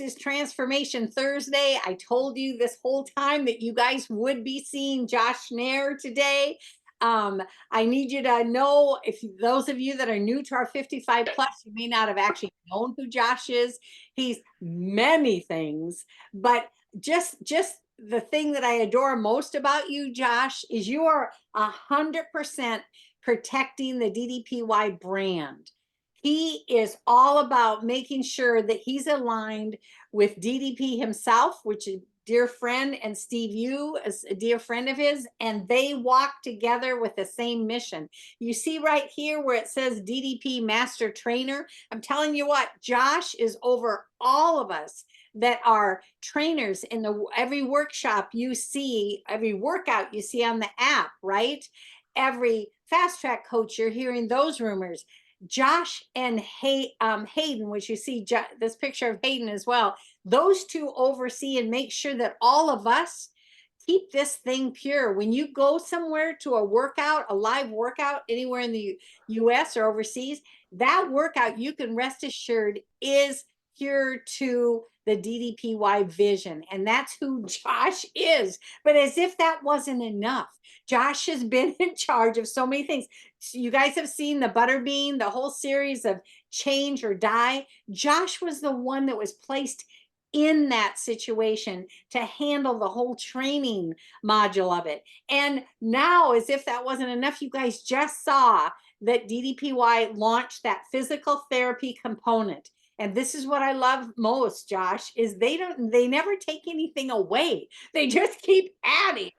this is Transformation Thursday. I told you this whole time that you guys would be seeing Josh Nair today. I need you to know, if those of you that are new to our 55 plus, you may not have actually known who Josh is. He's many things, but just the thing that I adore most about you, Josh, is you are 100% protecting the DDPY brand. He is all about making sure that he's aligned with DDP himself, which is dear friend, and Steve Yu is a dear friend of his, and they walk together with the same mission. You see right here where it says DDP Master Trainer. I'm telling you what, Josh is over all of us that are trainers in every workshop you see, every workout you see on the app, right? Every fast track coach, you're hearing those rumors. Josh and Hayden, which you see this picture of Hayden as well, those two oversee and make sure that all of us keep this thing pure. When you go somewhere to a workout, a live workout anywhere in the US or overseas, that workout, you can rest assured, is pure to the DDPY vision. And that's who Josh is. But as if that wasn't enough, Josh has been in charge of so many things. So you guys have seen the Butterbean, the whole series of Change or Die. Josh was the one that was placed in that situation to handle the whole training module of it. And now, as if that wasn't enough, you guys just saw that DDPY launched that physical therapy component. And this is what I love most, Josh, is they never take anything away. They just keep adding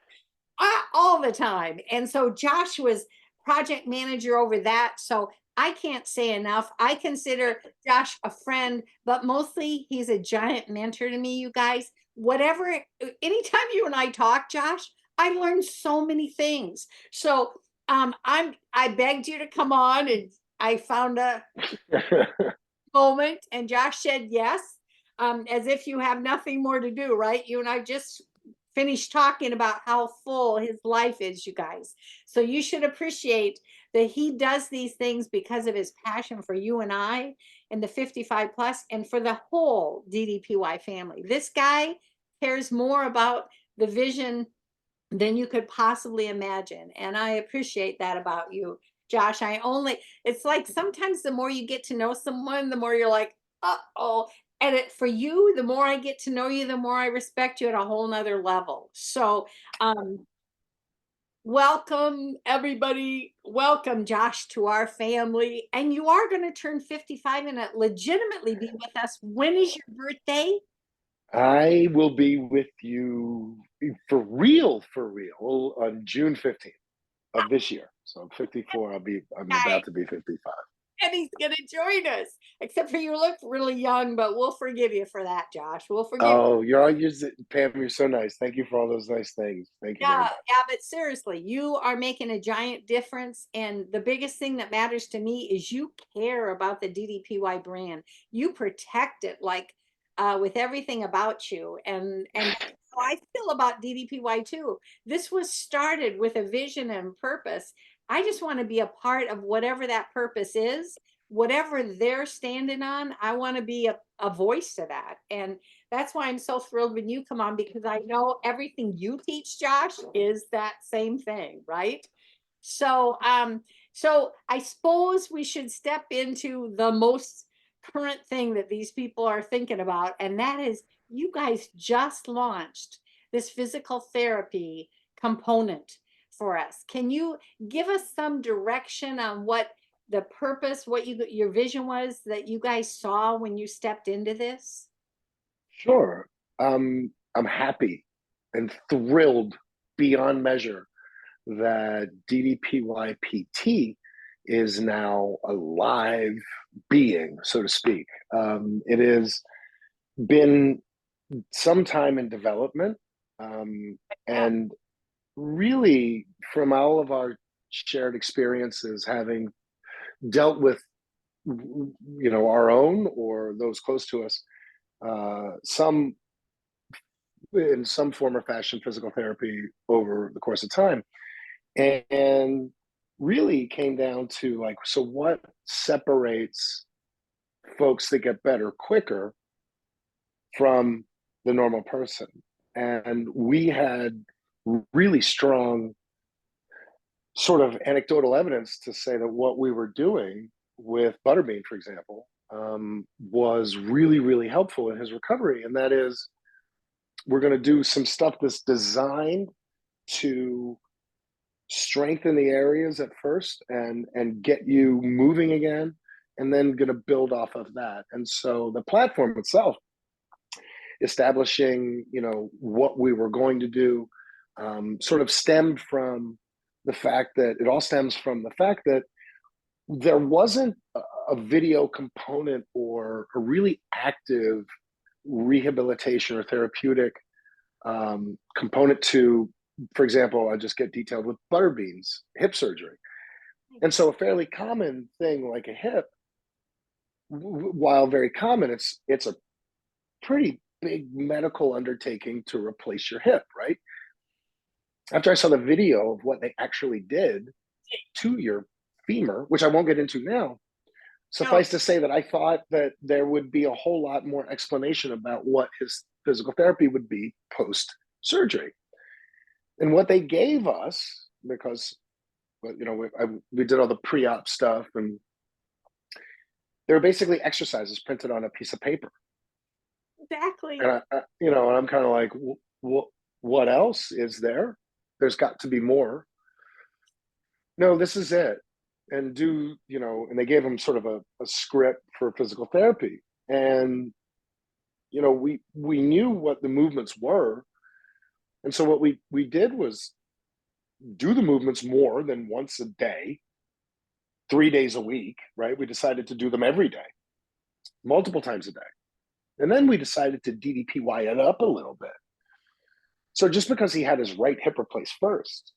all the time. And so Josh was project manager over that. So I can't say enough. I consider Josh a friend, but mostly he's a giant mentor to me, you guys. Whatever, anytime you and I talk, Josh, I learned so many things. So I begged you to come on, and I found a moment, and Josh said yes, as if you have nothing more to do, right? You and I just finished talking about how full his life is, you guys. So you should appreciate that he does these things because of his passion for you and I and the 55 plus and for the whole DDPY family. This guy cares more about the vision than you could possibly imagine. And I appreciate that about you, Josh. It's like sometimes the more you get to know someone, the more you're like, uh-oh. And for you, the more I get to know you, the more I respect you at a whole nother level. So welcome, everybody. Welcome, Josh, to our family. And you are going to turn 55 and legitimately be with us. When is your birthday? I will be with you for real, on June 15th of this year. So I'm 54. I'm about to be 55. And he's going to join us. Except for you look really young, but we'll forgive you for that, Josh. We'll forgive you. Oh, Pam, you're so nice. Thank you for all those nice things. Thank you very much. Yeah, but seriously, you are making a giant difference. And the biggest thing that matters to me is you care about the DDPY brand. You protect it like with everything about you. And how I feel about DDPY too. This was started with a vision and purpose. I just want to be a part of whatever that purpose is, whatever they're standing on. I want to be a voice to that. And that's why I'm so thrilled when you come on, because I know everything you teach, Josh, is that same thing, right? So, so I suppose we should step into the most current thing that these people are thinking about, and that is you guys just launched this physical therapy component for us. Can you give us some direction on what the purpose, what your vision was that you guys saw when you stepped into this? Sure. I'm happy and thrilled beyond measure that DDPYPT is now a live being, so to speak. It has been some time in development, and really from all of our shared experiences, having dealt with our own or those close to us, some in some form or fashion physical therapy over the course of time, and really came down to like, so what separates folks that get better quicker from the normal person. And we had really strong sort of anecdotal evidence to say that what we were doing with Butterbean, for example, was really, really helpful in his recovery. And that is, we're going to do some stuff that's designed to strengthen the areas at first and get you moving again, and then going to build off of that. And so the platform itself, establishing, what we were going to do, sort of stemmed from the fact that it all stems from the fact that there wasn't a video component or a really active rehabilitation or therapeutic component to, for example, I just get detailed with Butterbean's hip surgery. And so a fairly common thing like a hip, while very common, it's a pretty big medical undertaking to replace your hip, right? After I saw the video of what they actually did to your femur, which I won't get into now, suffice to say that I thought that there would be a whole lot more explanation about what his physical therapy would be post surgery. And what they gave us, because we did all the pre-op stuff, and they were basically exercises printed on a piece of paper. Exactly. And and I'm kind of like, what else is there? There's got to be more. No, this is it. And and they gave him sort of a script for physical therapy. And, we knew what the movements were. And so what we did was do the movements more than once a day, 3 days a week, right? We decided to do them every day, multiple times a day. And then we decided to DDPY it up a little bit. So just because he had his right hip replaced first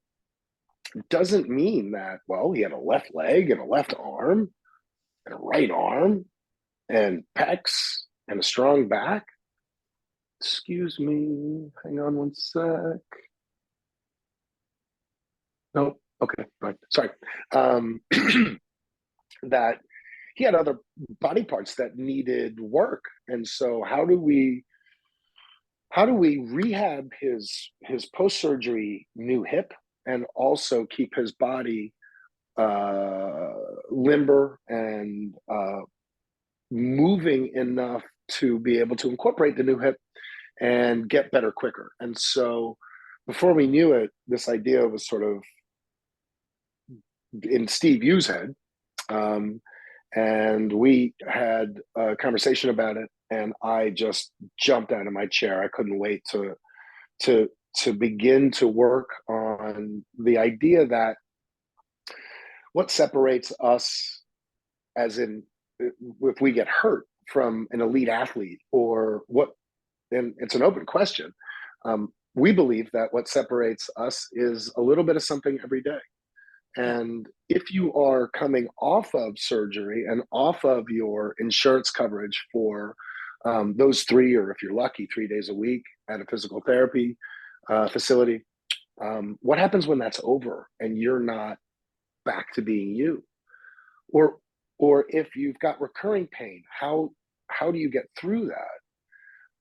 doesn't mean that, well, he had a left leg and a left arm and a right arm and pecs and a strong back. Excuse me, hang on one sec. No, okay, right. Sorry. That he had other body parts that needed work. And so how do we rehab his post-surgery new hip and also keep his body limber and moving enough to be able to incorporate the new hip and get better quicker? And so before we knew it, this idea was sort of in Steve Yu's head. And we had a conversation about it, and I just jumped out of my chair. I couldn't wait to begin to work on the idea that what separates us, as in if we get hurt, from an elite athlete, or what, and it's an open question. We believe that what separates us is a little bit of something every day. And if you are coming off of surgery and off of your insurance coverage for those 3, or if you're lucky, 3 days a week at a physical therapy facility, what happens when that's over and you're not back to being you? Or if you've got recurring pain, how do you get through that?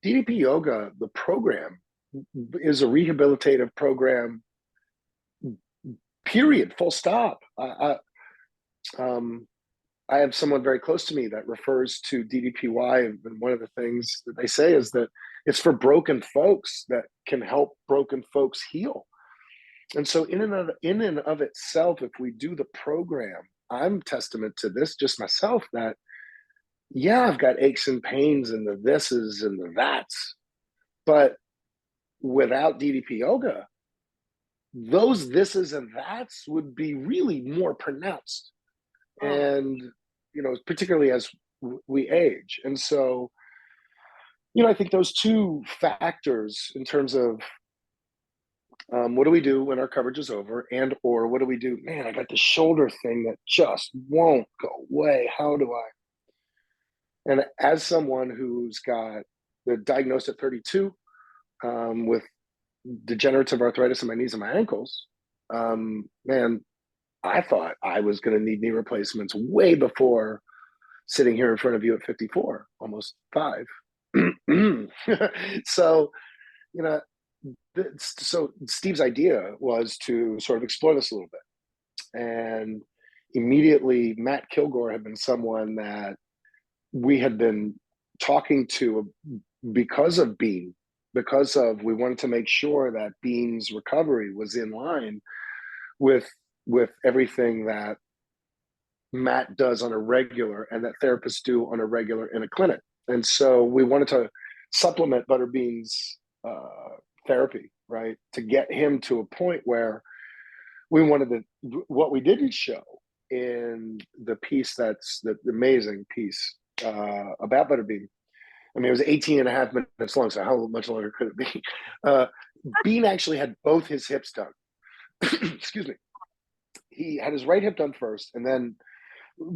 DDP Yoga, the program, is a rehabilitative program, period, full stop. I have someone very close to me that refers to DDPY, and one of the things that they say is that it's for broken folks that can help broken folks heal. And so in and of itself, if we do the program, I'm testament to this just myself, that yeah, I've got aches and pains and the thises and the that's, but without DDP Yoga, those thises and that's would be really more pronounced. And, particularly as we age. And so, I think those two factors in terms of what do we do when our coverage is over, and or what do we do? Man, I got this shoulder thing that just won't go away. How do I? And as someone who's got the diagnosed at 32 with degenerative arthritis in my knees and my ankles, man, I thought I was going to need knee replacements way before sitting here in front of you at 54, almost 5. So, you know, so Steve's idea was to sort of explore this a little bit. And immediately, Matt Kilgore had been someone that we had been talking to because of Bean, because of we wanted to make sure that Bean's recovery was in line with everything that Matt does on a regular and that therapists do on a regular in a clinic. And so we wanted to supplement Butterbean's therapy, right, to get him to a point where we wanted to. What we didn't show in the piece, that's the amazing piece about Butterbean. I mean, it was 18 and a half minutes long, so how much longer could it be? Uh, Bean actually had both his hips done. Excuse me. He had his right hip done first, and then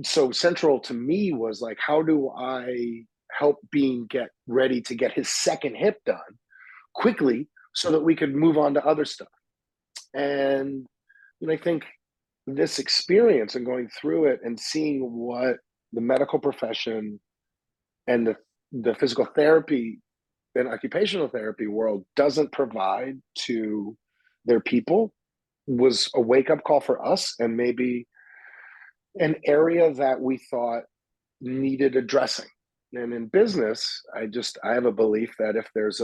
so central to me was like, how do I help Bean get ready to get his second hip done quickly so that we could move on to other stuff? And I think this experience and going through it and seeing what the medical profession and the physical therapy and occupational therapy world doesn't provide to their people was a wake up call for us, and maybe an area that we thought needed addressing. And in business, I have a belief that if there's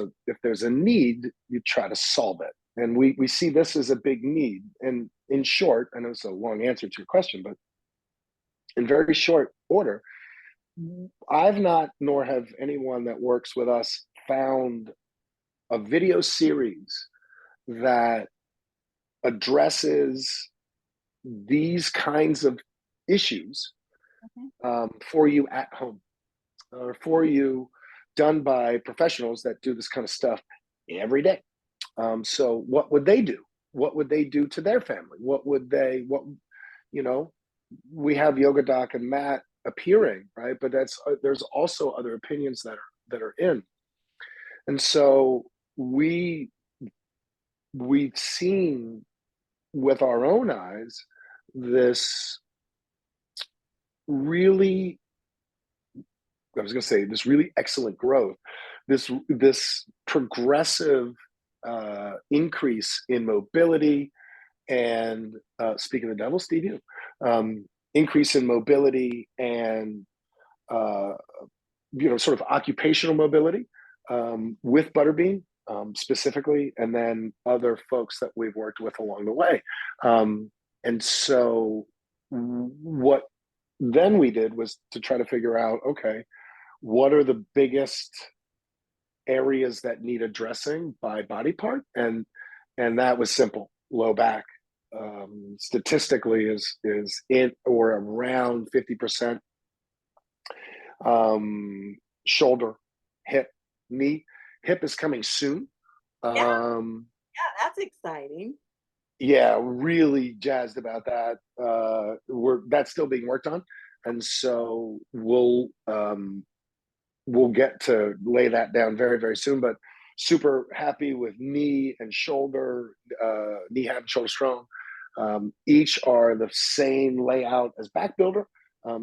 a need, you try to solve it. And we see this as a big need. And in short, I know it's a long answer to your question, but in very short order, I've not, nor have anyone that works with us, found a video series that addresses these kinds of issues for you at home, or for you done by professionals that do this kind of stuff every day. So what would they do? What would they do to their family? You know, we have Yoga Doc and Matt appearing, right? But there's also other opinions that are in. And so we've seen with our own eyes this really, I was going to say, this really excellent growth, this progressive increase in mobility, and speaking of the devil, Steve, increase in mobility and sort of occupational mobility with Butterbean specifically, and then other folks that we've worked with along the way. And so what then we did was to try to figure out, okay, what are the biggest areas that need addressing by body part? And that was simple: low back. Statistically is in or around 50%. Shoulder, hip, knee. Hip is coming soon. Yeah, that's exciting. Yeah, really jazzed about that. That's still being worked on, and so we'll get to lay that down very, very soon. But super happy with knee and shoulder, knee, hand, shoulder strong. Each are the same layout as back builder.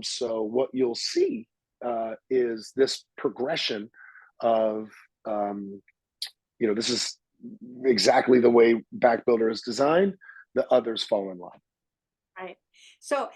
So what you'll see is this progression of, this is exactly the way back builder is designed. The others fall in line. Right. So,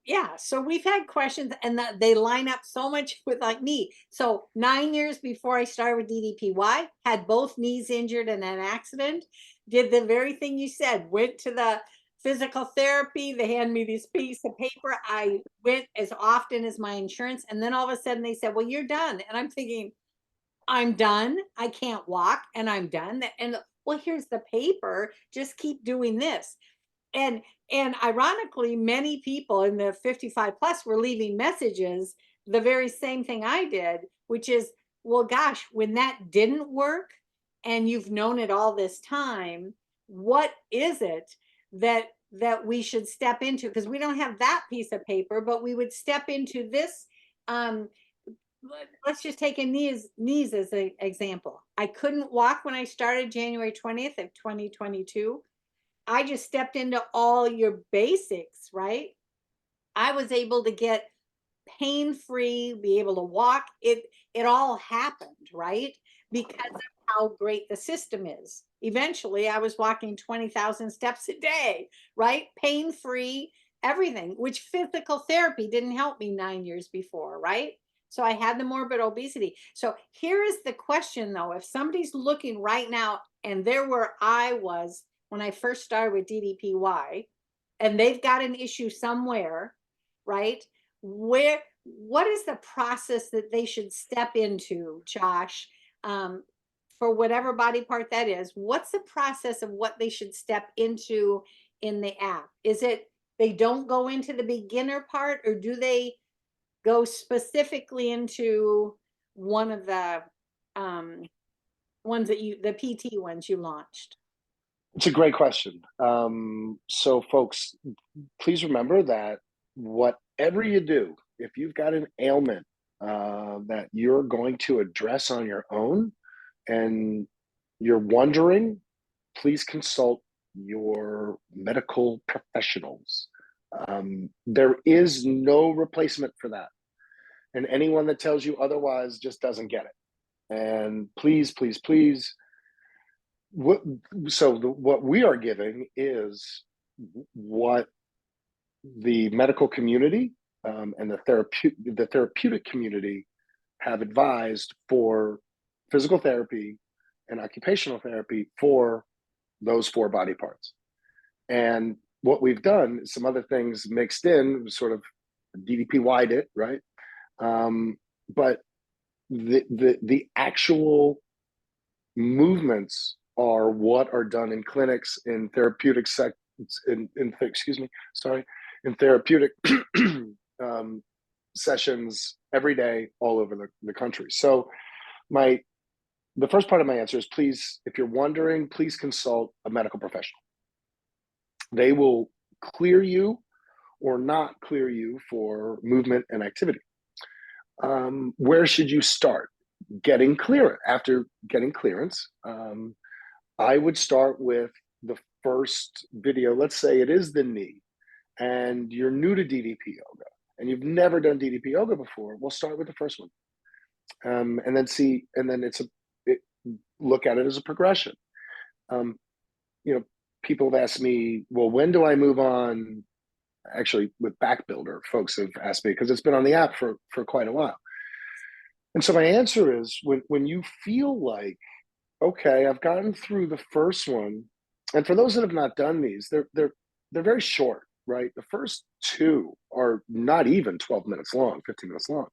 yeah, so we've had questions and that they line up so much with like me. So 9 years before I started with DDPY, had both knees injured in an accident, did the very thing you said, went to the physical therapy. They hand me this piece of paper. I went as often as my insurance. And then all of a sudden they said, well, you're done. And I'm thinking, I'm done. I can't walk and I'm done. And well, here's the paper. Just keep doing this. And ironically, many people in the 55 plus were leaving messages, the very same thing I did, which is, well, gosh, when that didn't work and you've known it all this time, what is it that we should step into? Because we don't have that piece of paper, but we would step into this. Let's just take knees as an example. I couldn't walk when I started January 20th of 2022. I just stepped into all your basics, right? I was able to get pain-free, be able to walk. It all happened, right? Because of how great the system is. Eventually, I was walking 20,000 steps a day, right? Pain-free, everything, which physical therapy didn't help me 9 years before, right? So I had the morbid obesity. So here is the question though, if somebody's looking right now and they're where I was when I first started with DDPY, and they've got an issue somewhere, right? What is the process that they should step into, Josh, um, for whatever body part that is? What's the process of what they should step into in the app? Is it they don't go into the beginner part, or do they go specifically into one of the um, ones that the PT ones you launched? It's a great question. So, folks, please remember that whatever you do, if you've got an ailment that you're going to address on your own and you're wondering, please consult your medical professionals. There is no replacement for that. And anyone that tells you otherwise just doesn't get it. And please, please, please, what we are giving is what the medical community and the therapeutic community have advised for physical therapy and occupational therapy for those four body parts. And what we've done is some other things mixed in, sort of DDPY'd it, right? But the actual movements are what are done in clinics, in therapeutic in therapeutic sessions every day all over the country. So the first part of my answer is, please, if you're wondering, please consult a medical professional. They will clear you or not clear you for movement and activity. Where should you start? Getting clear. After getting clearance, I would start with the first video. Let's say it is the knee and you're new to DDP yoga and you've never done DDP yoga before. We'll start with the first one. And then look at it as a progression. People have asked me, well, when do I move on? Actually, with Back Builder, folks have asked me, because it's been on the app for quite a while. And so my answer is, when you feel like, okay, I've gotten through the first one, and for those that have not done these, they're very short, right? The first two are not even 12 minutes long, 15 minutes long.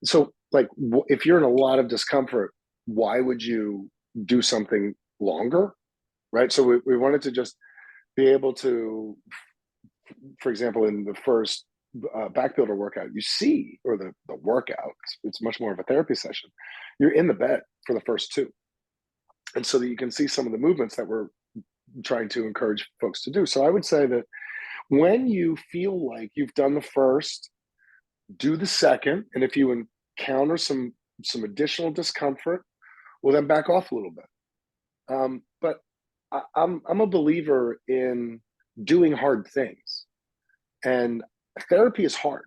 So, like, if you're in a lot of discomfort, why would you do something longer, right? So we wanted to just be able to, for example, in the first Back Builder workout, you see, or the workout, it's much more of a therapy session. You're in the bed for the first two. And so that you can see some of the movements that we're trying to encourage folks to do. So I would say that when you feel like you've done the first, do the second. And if you encounter some additional discomfort, well, then back off a little bit. But I'm a believer in doing hard things. And therapy is hard.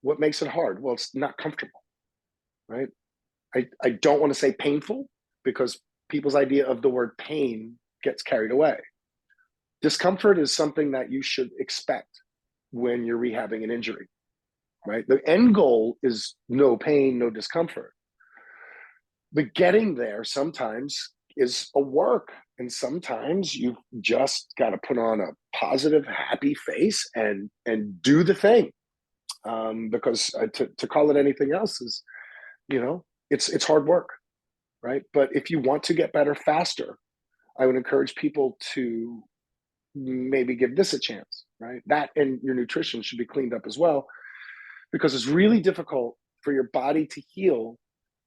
What makes it hard? Well, it's not comfortable, right? I don't want to say painful, because people's idea of the word pain gets carried away. Discomfort is something that you should expect when you're rehabbing an injury, right? The end goal is no pain, no discomfort. But getting there sometimes is a work. And sometimes you've just got to put on a positive, happy face and do the thing. Because to call it anything else is, it's hard work, right? But if you want to get better faster, I would encourage people to maybe give this a chance, right? That and your nutrition should be cleaned up as well, because it's really difficult for your body to heal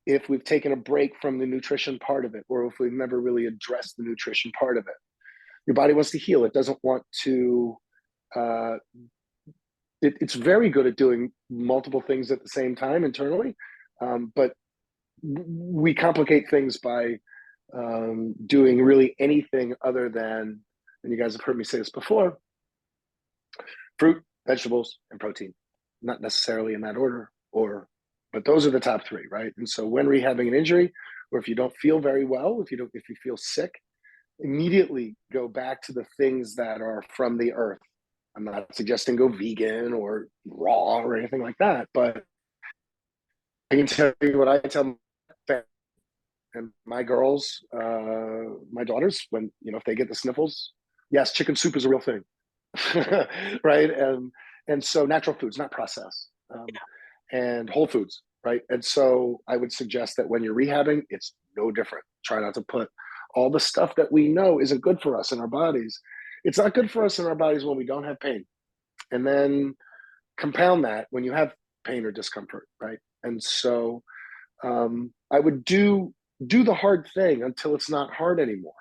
if we've taken a break from the nutrition part of it, or if we've never really addressed the nutrition part of it. Your body wants to heal. It doesn't want to, it's very good at doing multiple things at the same time internally, but we complicate things by doing really anything other than, and you guys have heard me say this before, fruit, vegetables, and protein. not necessarily in that order, but those are the top three, right? And so when rehabbing an injury, or if you don't feel very well, if you feel sick, immediately go back to the things that are from the earth. I'm not suggesting go vegan or raw or anything like that, but I can tell you what I tell my family and my girls, my daughters, when if they get the sniffles, yes, chicken soup is a real thing, right? And so natural foods, not processed, and whole foods, right? And so I would suggest that when you're rehabbing, it's no different. Try not to put all the stuff that we know isn't good for us in our bodies. It's not good for us in our bodies when we don't have pain, and then compound that when you have pain or discomfort, right? And so I would do the hard thing until it's not hard anymore,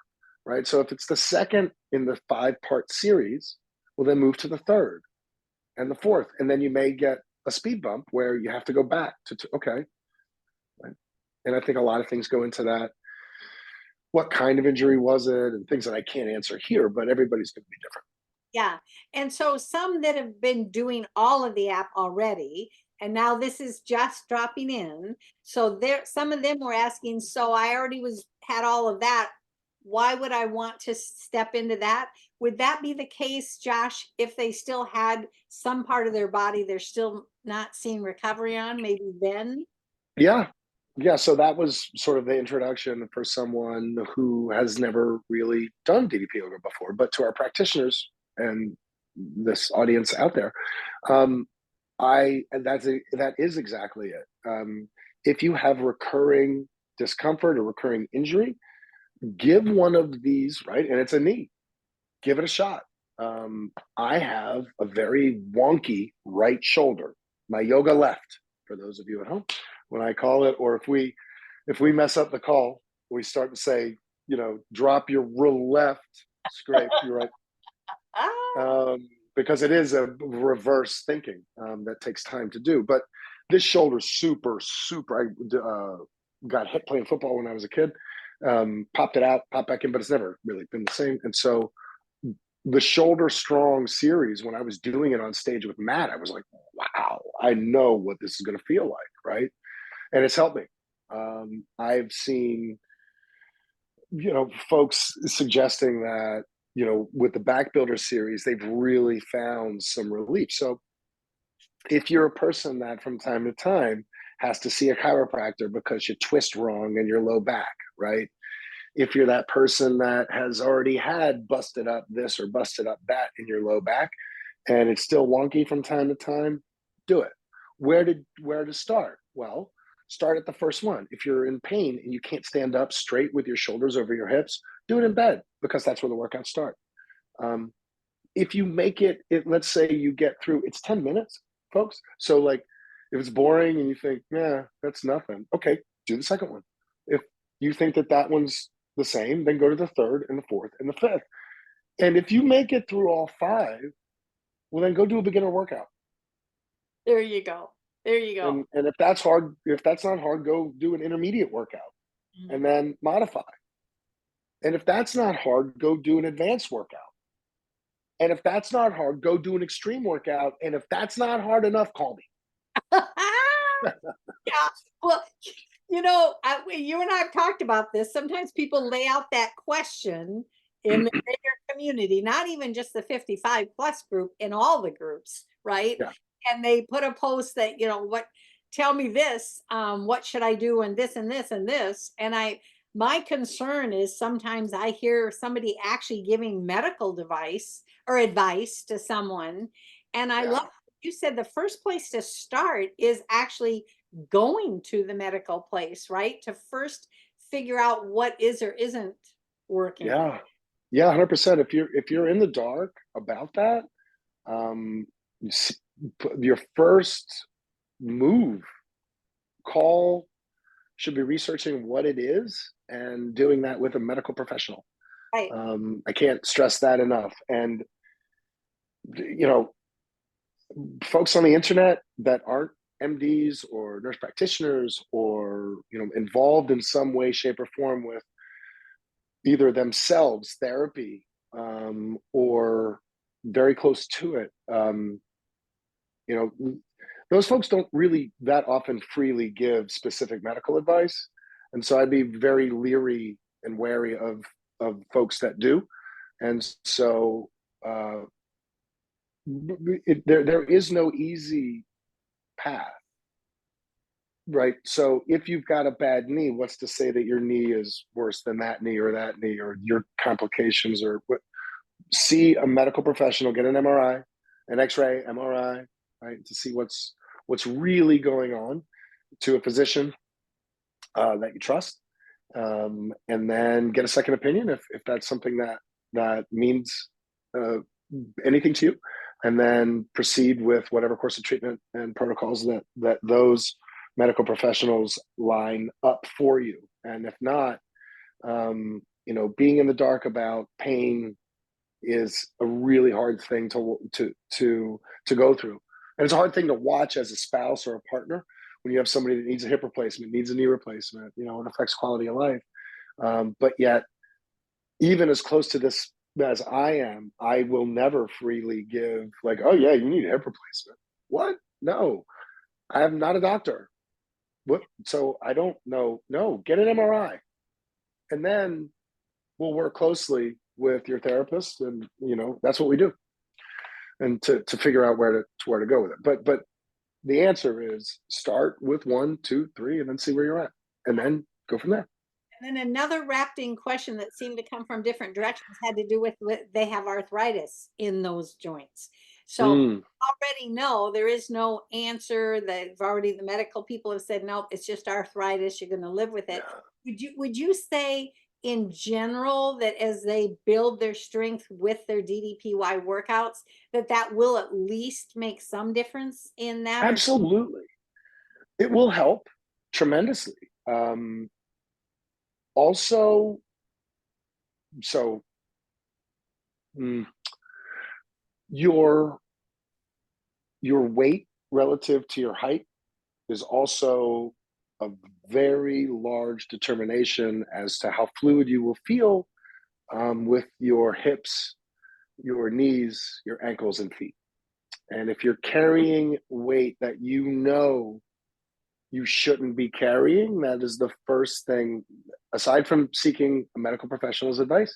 right? So if it's the second in the 5-part series, well, then move to the third and the fourth, and then you may get a speed bump where you have to go back to okay, right? And I think a lot of things go into that. What kind of injury was it, and things that I can't answer here, but everybody's going to be different. Yeah. And so some that have been doing all of the app already, and now this is just dropping in. So there, some of them were asking, so I already had all of that. Why would I want to step into that? Would that be the case, Josh, if they still had some part of their body they're still not seeing recovery on, maybe then? Yeah. Yeah. So that was sort of the introduction for someone who has never really done DDP yoga before. But to our practitioners and this audience out there, um, that is exactly it. If you have recurring discomfort or recurring injury, give one of these, right? And it's a knee, give it a shot. I have a very wonky right shoulder, my yoga left, for those of you at home, when I call it, or if we mess up the call, we start to say, drop your real left, scrape your right, Ah, because it is a reverse thinking that takes time to do. But this shoulder's super, super. I got hit playing football when I was a kid, popped it out, popped back in, but it's never really been the same. And so the shoulder strong series, when I was doing it on stage with Matt, I was like, wow, I know what this is going to feel like, right? And it's helped me. I've seen, folks suggesting that, with the back builder series, they've really found some relief. So if you're a person that from time to time has to see a chiropractor because you twist wrong in your low back, right? If you're that person that has already had busted up this or busted up that in your low back and it's still wonky from time to time, do it. Where to start? Well, start at the first one. If you're in pain and you can't stand up straight with your shoulders over your hips, do it in bed because that's where the workouts start. If you make let's say you get through, it's 10 minutes, folks. So like if it's boring and you think, yeah, that's nothing, okay, do the second one. If you think that one's the same, then go to the third and the fourth and the fifth. And if you make it through all five, well, then go do a beginner workout. there you go. There you go. And if that's hard, if that's not hard, go do an intermediate workout Mhm. and then modify. And if that's not hard, go do an advanced workout. And if that's not hard, go do an extreme workout. And if that's not hard enough, call me. Yeah. Well, you and I have talked about this. Sometimes people lay out that question in the bigger community, not even just the 55 plus group, in all the groups, right? Yeah. And they put a post that, tell me this, what should I do and this and this and this. And my concern is sometimes I hear somebody actually giving medical device or advice to someone. And I love Yeah. you said the first place to start is actually going to the medical place, right? To first figure out what is or isn't working. Yeah. Yeah. 100%. If you're in the dark about that, um, your first move, call, should be researching what it is and doing that with a medical professional. Right. I can't stress that enough. And, you know, folks on the internet that aren't MDs or nurse practitioners or, involved in some way, shape, or form with either themselves therapy or very close to it, you know, those folks don't really that often freely give specific medical advice. And so I'd be very leery and wary of folks that do. And so uh, there is no easy path, right? So if you've got a bad knee, what's to say that your knee is worse than that knee or your complications or what? See a medical professional, get an MRI, an X-ray, MRI, right, to see what's really going on, to a physician that you trust, and then get a second opinion if that's something that means uh, anything to you, and then proceed with whatever course of treatment and protocols that those medical professionals line up for you. And if not, being in the dark about pain is a really hard thing to go through, and it's a hard thing to watch as a spouse or a partner when you have somebody that needs a hip replacement, needs a knee replacement. It affects quality of life. But yet, even as close to this as I am, I will never freely give like, oh yeah, you need a hip replacement. What? No, I am not a doctor. What? So I don't know. No, get an MRI, and then we'll work closely with your therapist, and that's what we do, and to figure out where to go with it. But the answer is start with 1, 2, 3, and then see where you're at, and then go from there. And then another wrapped in question that seemed to come from different directions had to do with they have arthritis in those joints. So Mm, already know there is no answer. The medical people have said, nope, it's just arthritis. You're going to live with it. yeah, Would you say in general that as they build their strength with their DDPY workouts, that will at least make some difference in that? Or absolutely. It will help tremendously. Also, so mm, your your weight relative to your height is also a very large determination as to how fluid you will feel with your hips, your knees, your ankles, and feet. And if you're carrying weight that you shouldn't be carrying, that is the first thing, aside from seeking a medical professional's advice.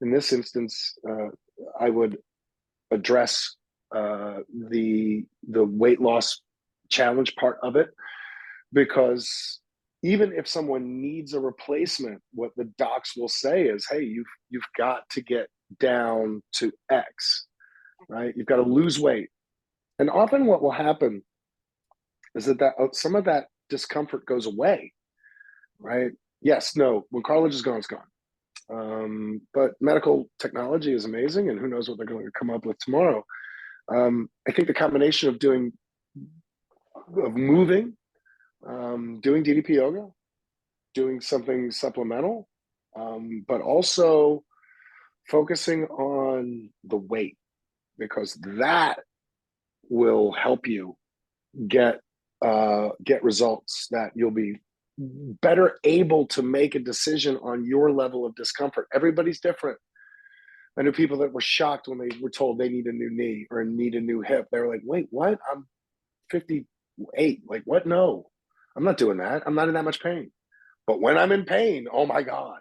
In this instance, I would address the weight loss challenge part of it, because even if someone needs a replacement, what the docs will say is, "Hey, you've got to get down to X, right? You've got to lose weight." And often, what will happen is that some of that discomfort goes away, right? Yes, no. When cartilage is gone, it's gone. But medical technology is amazing, and who knows what they're going to come up with tomorrow. I think the combination of moving, doing DDP yoga, doing something supplemental, but also focusing on the weight, because that will help you get get results that you'll be better able to make a decision on your level of discomfort. Everybody's different. I knew people that were shocked when they were told they need a new knee or need a new hip. They were like, "Wait, what? I'm 58. Like, what? No, I'm not doing that. I'm not in that much pain. But when I'm in pain, oh my God,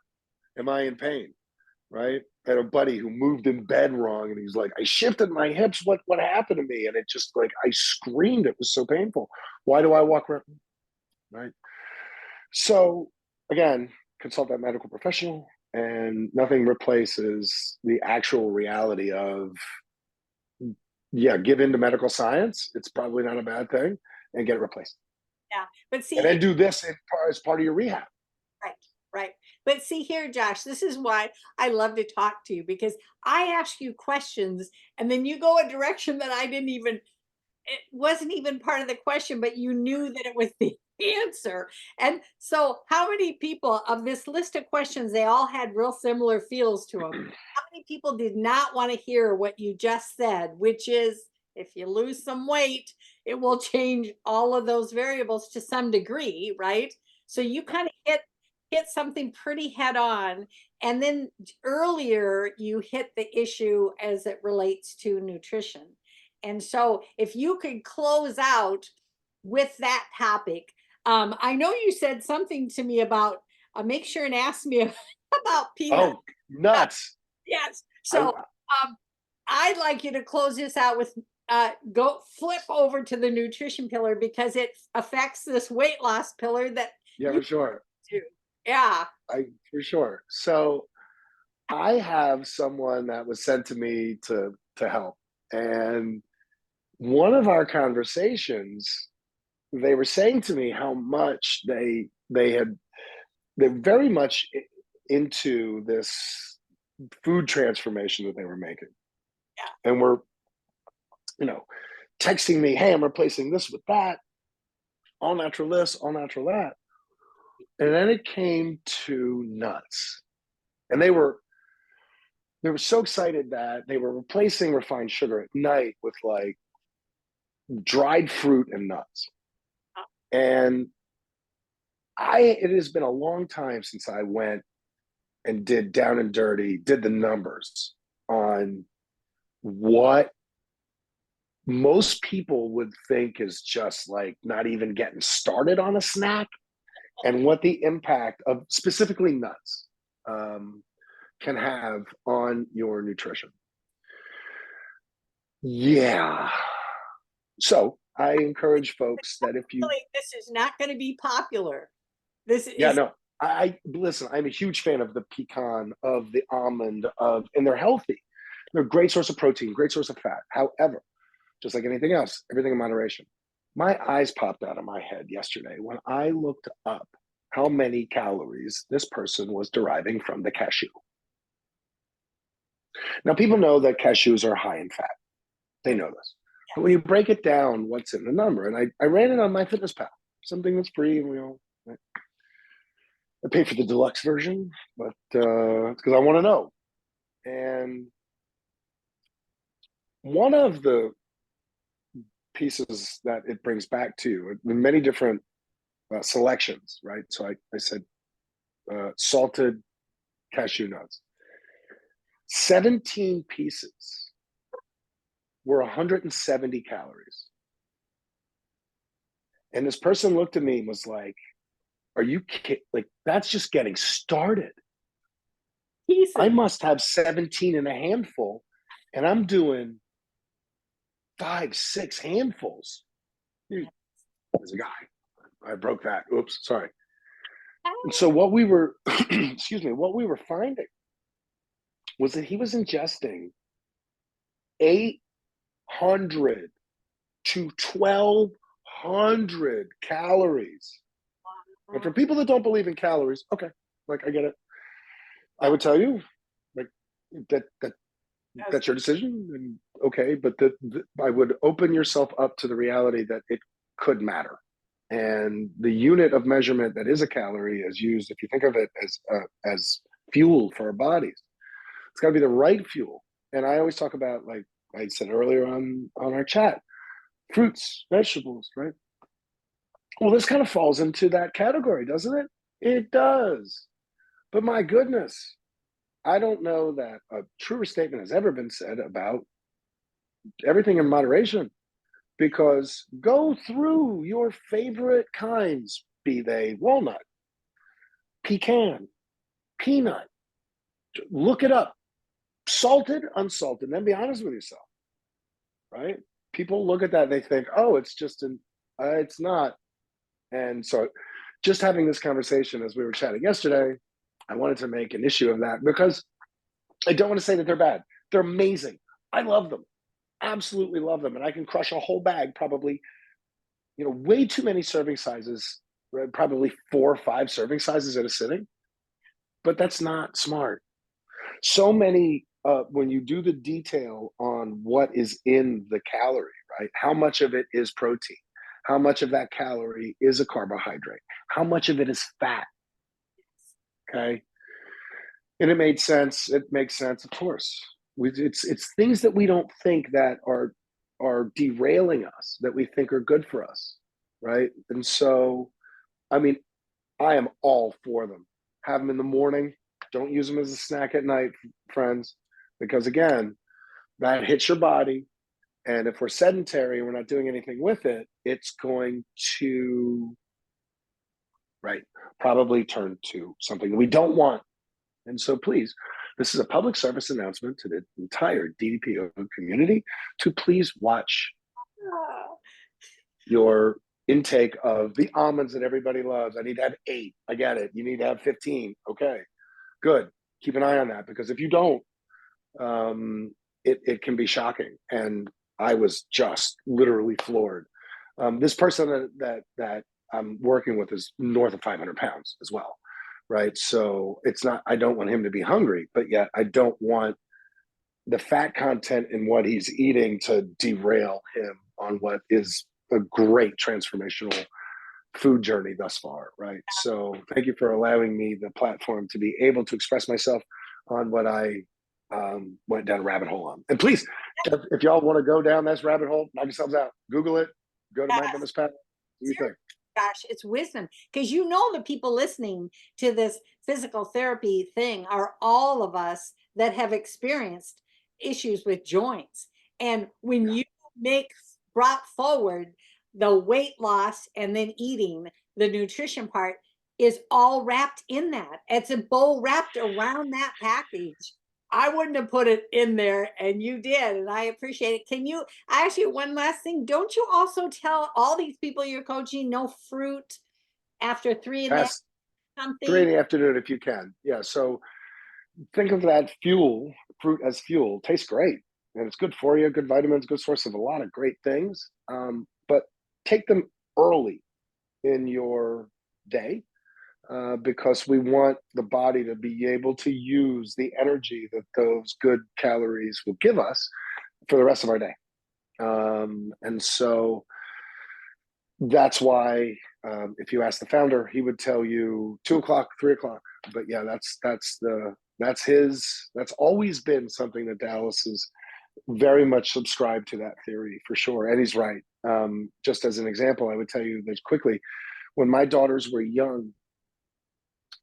am I in pain?" Right? I had a buddy who moved in bed wrong, and he's like, "I shifted my hips. What happened to me?" And it just like I screamed. It was so painful. Why do I walk around? Right? So again, consult that medical professional, and nothing replaces the actual reality of, yeah, give in to medical science. It's probably not a bad thing, and get it replaced. yeah, but And see, then do this as part of your rehab. right, right. But see here, Josh, this is why I love to talk to you, because I ask you questions and then you go a direction that I didn't even, it wasn't even part of the question, but you knew that it was the answer. And so, how many people of this list of questions, they all had real similar feels to them? How many people did not want to hear what you just said, which is if you lose some weight, it will change all of those variables to some degree, right? So you kind of hit something pretty head on. And then earlier you hit the issue as it relates to nutrition. And so if you could close out with that topic. I know you said something to me about make sure and ask me about peanuts. Oh, nuts. Yes. I So I'd like you to close this out with go flip over to the nutrition pillar because it affects this weight loss pillar that Yeah, you for sure. do. Yeah. I for sure. So I have someone that was sent to me to help. And one of our conversations, they were saying to me how much they're very much into this food transformation that they were making. Yeah. And we're, you know, texting me, hey, I'm replacing this with that, all natural this, all natural that. And then it came to nuts. And they were so excited that they were replacing refined sugar at night with like dried fruit and nuts. And it has been a long time since I went and did down and dirty, did the numbers on what most people would think is just like not even getting started on a snack, and what the impact of specifically nuts can have on your nutrition. Yeah. So I encourage folks that if you, Really, this is not going to be popular. This yeah, is no, I listen, I'm a huge fan of the pecan, of the almond, and they're healthy. They're a great source of protein, great source of fat. However, just like anything else, everything in moderation. My eyes popped out of my head yesterday when I looked up how many calories this person was deriving from the cashew. Now, people know that cashews are high in fat. They know this. But when you break it down, what's in the number? And I ran it on MyFitnessPal, something that's free, and we all, right? I paid for the deluxe version, but because I want to know. And one of the pieces that it brings back to many different selections, right? So I said salted cashew nuts. 17 pieces were 170 calories. And this person looked at me and was like, are you kidding? Like, that's just getting started. I pieces. must have 17 and a handful, and I'm doing 5, 6 handfuls. There's a guy. I broke that. Oops, sorry. And so what we were, excuse me, what we were finding was that he was ingesting 800 to 1,200 calories. And for people that don't believe in calories, okay, like I get it. I would tell you, like that's your decision, and okay, but I would open yourself up to the reality that it could matter. And the unit of measurement that is a calorie is used, if you think of it as fuel for our bodies, it's got to be the right fuel. And I always talk about, like I said earlier on our chat, fruits, vegetables, right? Well, this kind of falls into that category, doesn't it? It does. But my goodness, I don't know that a truer statement has ever been said about everything in moderation, because go through your favorite kinds, be they walnut, pecan, peanut, look it up, salted, unsalted, and then be honest with yourself, right? People look at that and they think, oh, it's just it's not. And so just having this conversation as we were chatting yesterday, I wanted to make an issue of that because I don't want to say that they're bad. They're amazing. I love them. Absolutely love them. And I can crush a whole bag, probably, way too many serving sizes, right? Probably 4 or 5 serving sizes at a sitting. But that's not smart. So many, when you do the detail on what is in the calorie, right? How much of it is protein? How much of that calorie is a carbohydrate? How much of it is fat? Okay. And it made sense. It makes sense, of course. It's things that we don't think that are derailing us, that we think are good for us, right? And so, I mean, I am all for them. Have them in the morning. Don't use them as a snack at night, friends, because again, that hits your body. And if we're sedentary and we're not doing anything with it, it's going to, right, probably turn to something we don't want. And so please, this is a public service announcement to the entire DDPO community to please watch Oh, your intake of the almonds that everybody loves. I need to have 8. I get it. You need to have 15. Okay, good. Keep an eye on that, because if you don't, it can be shocking. And I was just literally floored. This person that I'm working with is north of 500 pounds as well, right? So it's not, I don't want him to be hungry, but yet I don't want the fat content in what he's eating to derail him on what is a great transformational food journey thus far, right? So thank you for allowing me the platform to be able to express myself on what I went down a rabbit hole on. And please, if y'all want to go down this rabbit hole, knock yourselves out. Google it. Go to yes. MindFitnessPal. What do you think? Gosh, it's wisdom, because you know the people listening to this physical therapy thing are all of us that have experienced issues with joints. And when Yeah. you make brought forward the weight loss and then eating, the nutrition part is all wrapped in that. It's a bowl wrapped around that package. I wouldn't have put it in there, and you did, and I appreciate it. Can you, I ask you one last thing? Don't you also tell all these people you're coaching no fruit after 3 in the That's 3 something? in the afternoon if you can. Yeah. So think of that fruit as fuel. Tastes great, and it's good for you. Good vitamins, good source of a lot of great things. But take them early in your day, because we want the body to be able to use the energy that those good calories will give us for the rest of our day. And so that's why, if you ask the founder, he would tell you 2 o'clock, 3 o'clock. But yeah, that's always been something that Dallas has very much subscribed to, that theory for sure. And he's right. Just as an example, I would tell you this quickly. When my daughters were young,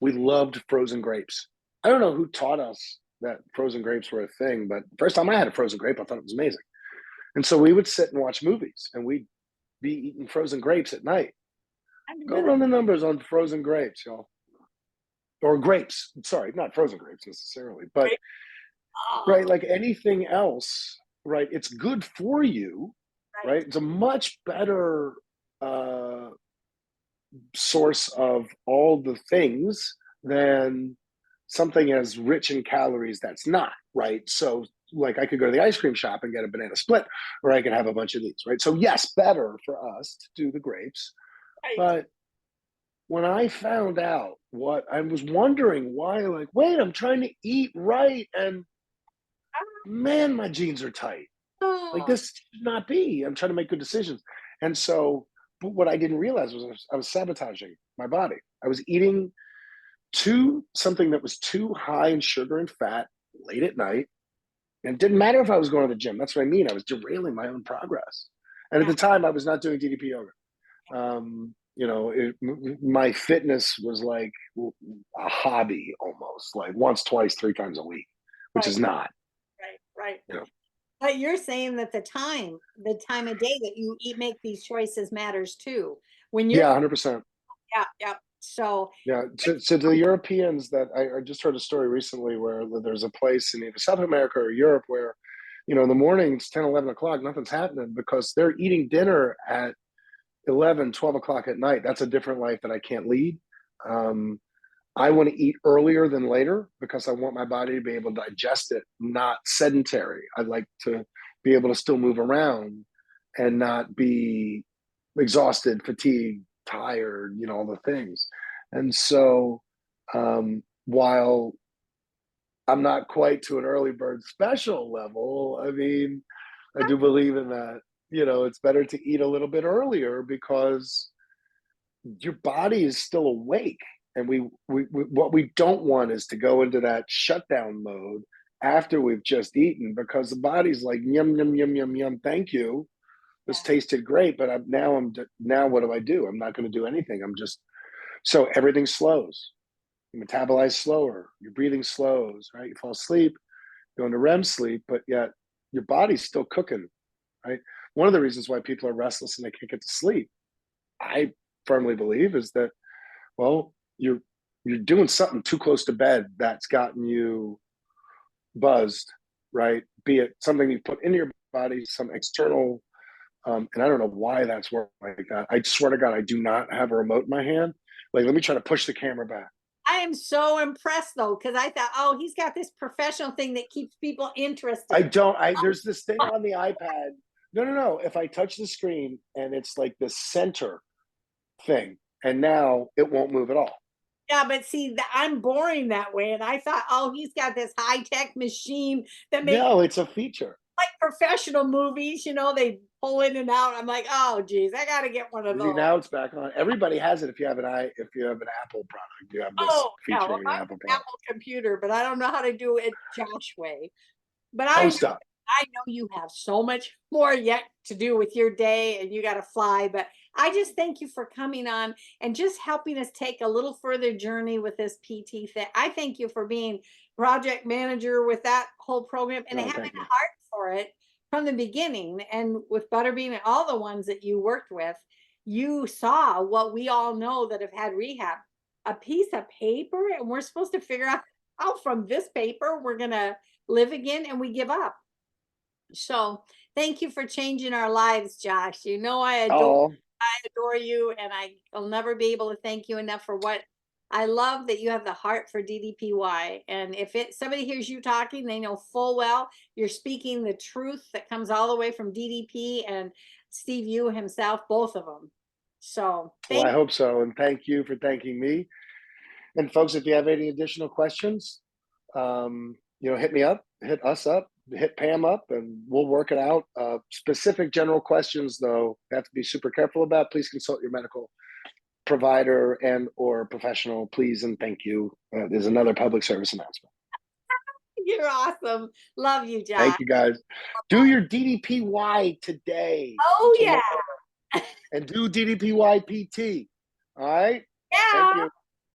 we loved frozen grapes. I don't know who taught us that frozen grapes were a thing, but first time I had a frozen grape, I thought it was amazing. And so we would sit and watch movies, and we'd be eating frozen grapes at night. I didn't Go know that. run the numbers on frozen grapes, y'all. Or grapes. Sorry, not frozen grapes necessarily, but Right? Oh, right, like anything else, right? It's good for you, right, right? It's a much better uh, source of all the things than something as rich in calories that's not, right? So like I could go to the ice cream shop and get a banana split, or I could have a bunch of these, right? So yes, better for us to do the grapes. right. But when I found out, what I was wondering, why, like, wait, I'm trying to eat right, and man, my jeans are tight. Like, Oh, this should not be. I'm trying to make good decisions. And so, but what I didn't realize was I was sabotaging my body. I was eating something that was too high in sugar and fat late at night. And it didn't matter if I was going to the gym. That's what I mean. I was derailing my own progress. And at yeah, the time, I was not doing DDP yoga. My fitness was like a hobby almost, like once, twice, 3 times a week, which right, is not, right, right. you know. But you're saying that the time of day that you eat, make these choices matters too. When Yeah, you're, 100%. yeah, yeah. So, Yeah. So the Europeans that I just heard a story recently where there's a place in either South America or Europe where, in the morning, it's 10, 11 o'clock, nothing's happening because they're eating dinner at 11, 12 o'clock at night. That's a different life that I can't lead. Um, I want to eat earlier than later because I want my body to be able to digest it, not sedentary. I'd like to be able to still move around and not be exhausted, fatigued, tired, all the things. And so, while I'm not quite to an early bird special level, I mean, I do believe in that. It's better to eat a little bit earlier because your body is still awake, and we what we don't want is to go into that shutdown mode after we've just eaten, because the body's like, yum yum yum yum yum, thank you, this yeah, tasted great, but now what do? I'm not going to do anything. I'm just, so everything slows. You metabolize slower, your breathing slows, right? You fall asleep, go into REM sleep, but yet your body's still cooking. right? One of the reasons why people are restless and they can't get to sleep, I firmly believe, is that, well, you're doing something too close to bed that's gotten you buzzed, right? Be it something you put into your body, some external, and I don't know why that's working like that. I swear to God, I do not have a remote in my hand. Like, let me try to push the camera back. I am so impressed though, because I thought, oh, he's got this professional thing that keeps people I interested. don't. I There's this thing on the iPad. No, no, no. If I touch the screen and it's like the center thing, and now it won't move at all. Yeah, but see, I'm boring that way, and I thought, oh, he's got this high tech machine that makes No, it's a feature. like professional movies. They pull in and out. I'm like, oh, geez, I got to get one of See, those. now it's back on. Everybody has it. If you have an Apple product, you have this Oh, yeah, feature well, on I your have Apple an product. Apple computer, but I don't know how to do it Josh way. But Oh, stop. I know you have so much more yet to do with your day and you got to fly, but I just thank you for coming on and just helping us take a little further journey with this PT thing. I thank you for being project manager with that whole program and No, having thank you. a heart for it from the beginning. And with Butterbean and all the ones that you worked with, you saw what we all know that have had rehab, a piece of paper, and we're supposed to figure out how from this paper we're going to live again, and we give up. So thank you for changing our lives, Josh. Oh, I adore you, and I'll never be able to thank you enough for what I love that you have the heart for DDPY. And if somebody hears you talking, they know full well you're speaking the truth that comes all the way from DDP and Steve Yu himself, both of them. So well, I thank hope so. And thank you for thanking me. And folks, if you have any additional questions, hit me up, hit us up, hit Pam up, and we'll work it out. Specific general questions, though, you have to be super careful about. Please consult your medical provider and or professional, please, and thank you. There's another public service announcement. you're awesome. Love you, Josh. Thank you, guys. Do your DDPY today Oh and yeah. tomorrow, and do DDPY PT. All right. Thank Yeah. you.